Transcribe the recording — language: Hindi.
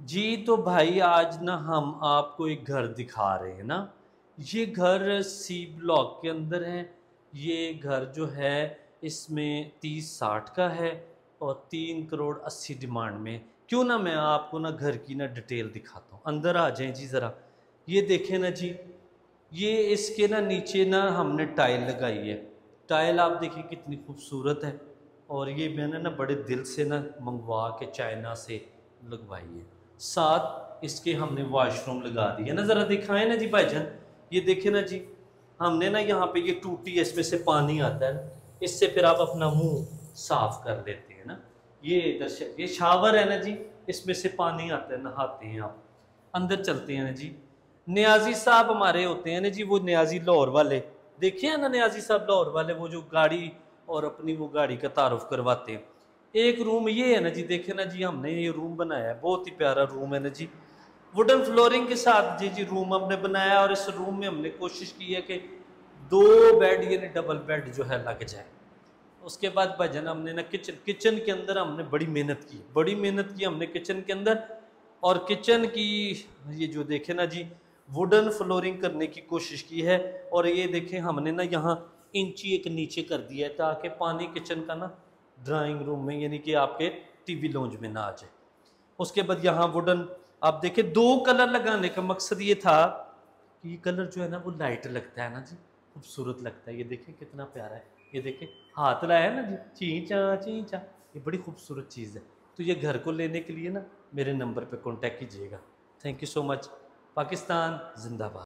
जी तो भाई आज ना हम आपको एक घर दिखा रहे हैं ना। ये घर सी ब्लॉक के अंदर है। ये घर जो है इसमें 30-60 का है और 3 करोड़ 80 डिमांड में। क्यों ना मैं आपको ना घर की ना डिटेल दिखाता हूँ, अंदर आ जाएं जी ज़रा। ये देखें ना जी, ये इसके ना नीचे ना हमने टाइल लगाई है। टाइल आप देखिए कितनी खूबसूरत है। और ये मैंने ना बड़े दिल से ना मंगवा के चाइना से लगवाई है। साथ इसके हमने वॉशरूम लगा दी है ना, ज़रा दिखाएं ना जी भाईजान। ये देखे ना जी, हमने ना यहाँ पे ये टूटी है, इसमें से पानी आता है, इससे फिर आप अपना मुंह साफ कर लेते हैं ना। ये इधर ये शावर है ना जी, इसमें से पानी आता है, नहाते हैं आप। अंदर चलते हैं ना जी। न्याजी साहब हमारे होते हैं ना जी, वो न्याजी लाहौर वाले, देखिए है ना न्याजी साहब लाहौर वाले, वो जो गाड़ी और अपनी वो गाड़ी का तारुफ करवाते हैं। एक रूम ये है ना जी, देखे ना जी, हमने ये रूम बनाया है, बहुत ही प्यारा रूम है ना जी। वुडन फ्लोरिंग के साथ जी जी रूम हमने बनाया। और इस रूम में हमने कोशिश की है कि 2 बेड यानी डबल बेड जो है लग जाए। उसके बाद भजन हमने ना किचन किचन के अंदर हमने बड़ी मेहनत की, बड़ी मेहनत की हमने किचन के अंदर। और किचन की ये जो देखे ना जी, वुडन फ्लोरिंग करने की कोशिश की है। और ये देखें हमने ना यहाँ इंची एक नीचे कर दिया है ताकि पानी किचन का ना ड्राइंग रूम में यानी कि आपके टीवी लॉन्ज में ना आ जाए। उसके बाद यहाँ वुडन आप देखें 2 कलर लगाने का मकसद ये था कि ये कलर जो है ना वो लाइट लगता है ना जी, खूबसूरत लगता है। ये देखें कितना प्यारा है। ये देखें हाथ लाया है ना जी, चींचा चींचा, ये बड़ी खूबसूरत चीज़ है। तो ये घर को लेने के लिए ना मेरे नंबर पे कांटेक्ट कीजिएगा। Thank you so much. Pakistan जिंदाबाद।